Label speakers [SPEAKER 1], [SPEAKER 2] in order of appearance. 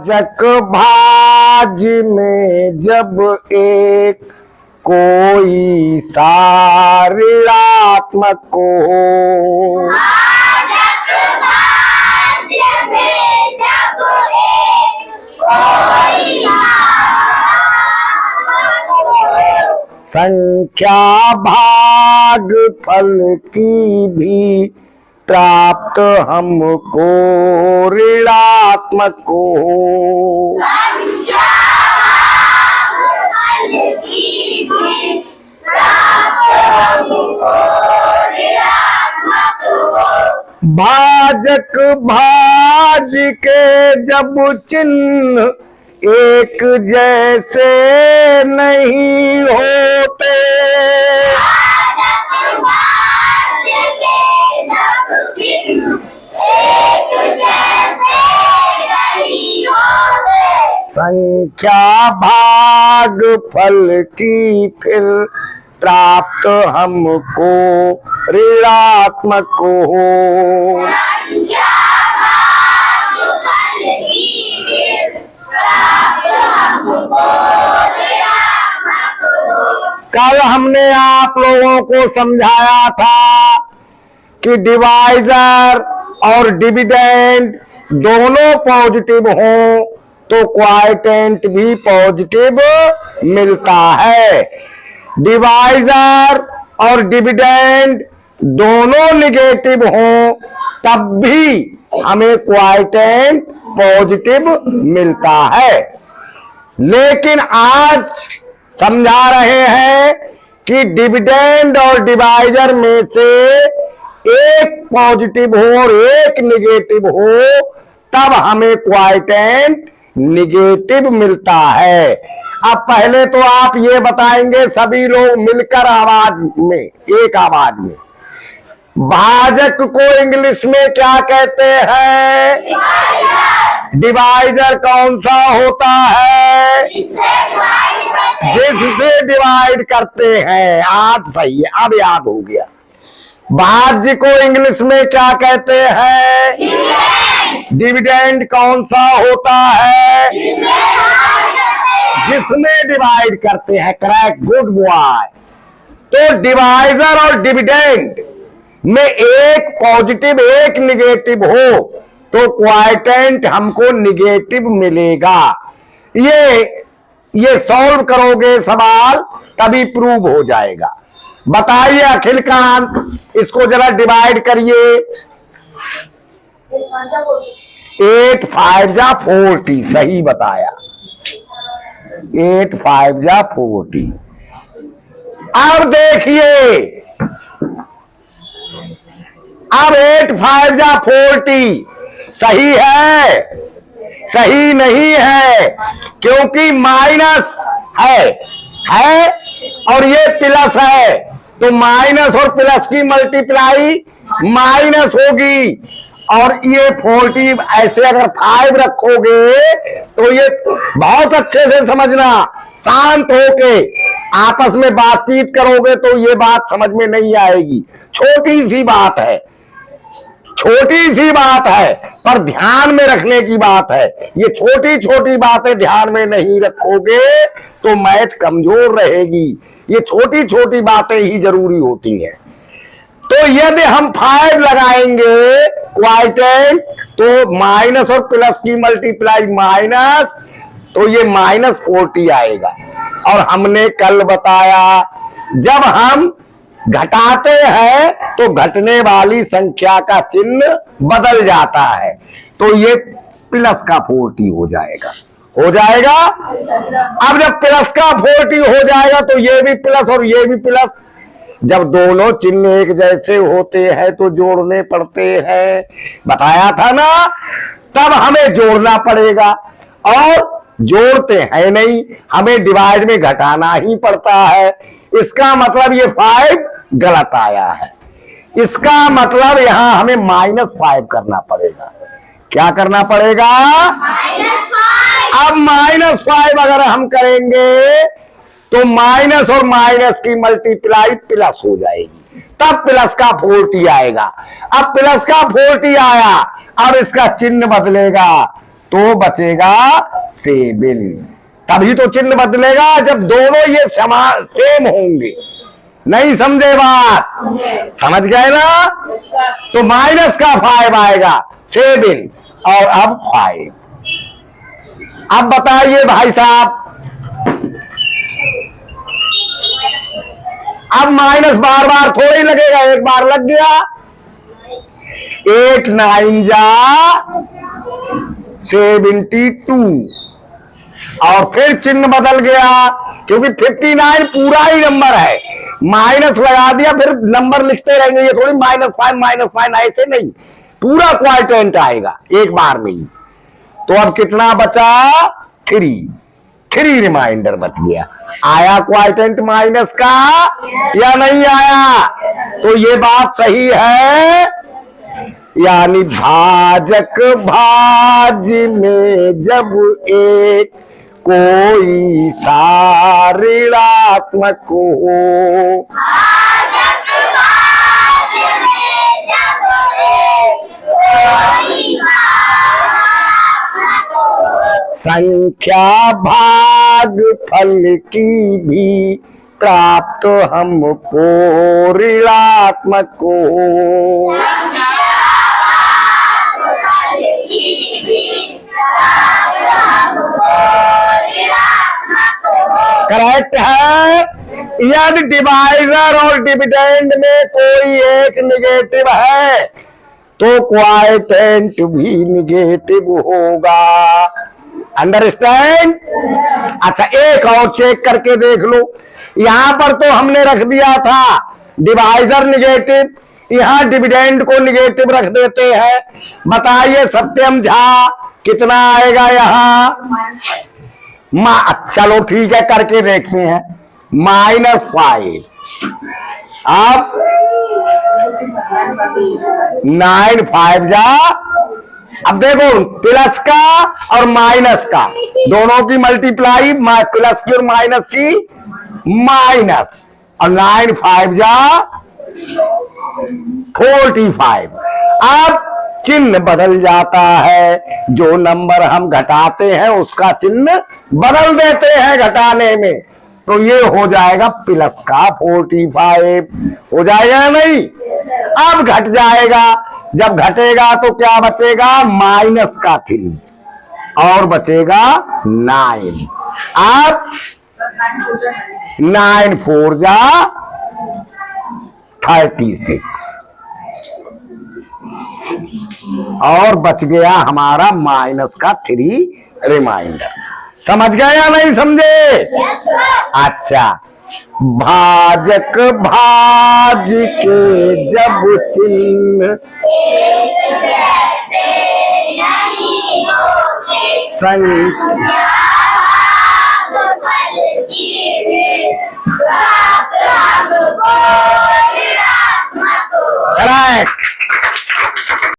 [SPEAKER 1] जक भाज में जब एक कोई सा ऋणात्मक हो, संख्या भाग फल की भी प्राप्त हमको ऋणात्मक हो। भाजक भाज के जब चिन्ह एक जैसे नहीं होते, संख्या भाग फल की फिर प्राप्त हमको ऋणात्मक हो। कल हमने आप लोगों को समझाया था कि डिवाइजर और डिविडेंड दोनों पॉजिटिव हों तो क्वाइटेंट भी पॉजिटिव मिलता है। डिवाइजर और डिविडेंड दोनों निगेटिव हों तब भी हमें क्वाइटेंट पॉजिटिव मिलता है। लेकिन आज समझा रहे हैं कि डिविडेंड और डिवाइजर में से एक पॉजिटिव हो और एक निगेटिव हो तब हमें क्वाइटेंट निगेटिव मिलता है। अब पहले तो आप ये बताएंगे सभी लोग मिलकर आवाज में, एक आवाज में, भाजक को इंग्लिश में क्या कहते हैं? डिवाइजर कौन सा होता है? जिससे डिवाइड करते हैं। आज सही है, अब याद हो गया। भाज्य को इंग्लिश में क्या कहते हैं? डिविडेंड कौन सा होता है? जिसमें डिवाइड करते हैं। Correct, good boy. तो डिवाइजर और डिविडेंड में एक पॉजिटिव एक निगेटिव हो तो क्वाइटेंट हमको निगेटिव मिलेगा। ये सॉल्व करोगे सवाल तभी प्रूव हो जाएगा। बताइए अखिलकांत, इसको जरा डिवाइड करिए। 8 5 जा 40, सही बताया। 8 5 जा 40। अब देखिए, अब 8 5 जा 40 सही है? सही नहीं है, क्योंकि माइनस है और ये प्लस है, तो माइनस और प्लस की मल्टीप्लाई माइनस होगी। और ये 40 ऐसे अगर 5 रखोगे तो ये बहुत अच्छे से समझना, शांत होके आपस में बातचीत करोगे तो ये बात समझ में नहीं आएगी। छोटी सी बात है, छोटी सी बात है, पर ध्यान में रखने की बात है। ये छोटी छोटी बातें ध्यान में नहीं रखोगे तो मैथ कमजोर रहेगी। ये छोटी छोटी बातें ही जरूरी होती हैं। तो यदि हम 5 लगाएंगे क्वाइटेंट तो माइनस और प्लस की मल्टीप्लाई माइनस, तो ये -40 आएगा। और हमने कल बताया जब हम घटाते हैं तो घटने वाली संख्या का चिन्ह बदल जाता है, तो ये प्लस का 40 हो जाएगा। हो जाएगा। अब जब प्लस का 40 हो जाएगा तो ये भी प्लस और ये भी प्लस। जब दोनों चिन्ह एक जैसे होते हैं तो जोड़ने पड़ते हैं, बताया था ना। तब हमें जोड़ना पड़ेगा और जोड़ते हैं नहीं, हमें डिवाइड में घटाना ही पड़ता है। इसका मतलब ये 5 गलत आया है। इसका मतलब यहां हमें -5 करना पड़ेगा। क्या करना पड़ेगा? -5। अब -5 अगर हम करेंगे तो माइनस और माइनस की मल्टीप्लाई प्लस हो जाएगी, तब प्लस का 40 आएगा। अब प्लस का 40 आया, अब इसका चिन्ह बदलेगा तो बचेगा 7। तभी तो चिन्ह बदलेगा जब दोनों ये समान सेम होंगे। नहीं समझे बात? समझ गए ना? तो माइनस का 5 आएगा 7 और अब 5। अब बताइए भाई साहब, अब माइनस बार बार थोड़ी लगेगा, एक बार लग गया। 8 9 जा 72 और फिर चिन्ह बदल गया, क्योंकि 59 पूरा ही नंबर है, माइनस लगा दिया, फिर नंबर लिखते रहेंगे। ये थोड़ी -5 ऐसे नहीं, पूरा क्वार्टेंट आएगा एक बार में ही। तो अब कितना बचा? 3 रिमाइंडर बच गया। आया क्वार्टेंट माइनस का या नहीं आया? तो ये बात सही है, यानी भाजक भाज्य में जब एक कोई सा ऋणात्मक हो, संख्या भाग फल की भी प्राप्त हमको ऋणात्मक हो। करेक्ट है। यदि डिवाइजर और डिविडेंड में कोई एक निगेटिव है तो क्वार्टेंट भी निगेटिव होगा। अंडरस्टैंड? अच्छा, एक और चेक करके देख लो। यहां पर तो हमने रख दिया था डिवाइजर निगेटिव, यहां डिविडेंड को निगेटिव रख देते हैं। बताइए सत्यम झा कितना आएगा यहां? चलो ठीक है, करके देखते हैं। -5। अब 9 5 जा, अब देखो प्लस का और माइनस का दोनों की मल्टीप्लाई, प्लस की और माइनस की माइनस, और 9 5 जा 45। अब चिन्ह बदल जाता है, जो नंबर हम घटाते हैं उसका चिन्ह बदल देते हैं घटाने में, तो ये हो जाएगा प्लस का 45 हो जाएगा नहीं? अब घट जाएगा, जब घटेगा तो क्या बचेगा? माइनस का 3 और बचेगा 9। अब 9 4 जा 36 और बच गया हमारा माइनस का 3 रिमाइंडर। समझ गए या नहीं समझे? अच्छा, भाजक भाज के जब चिन्ह संख्या
[SPEAKER 2] हमको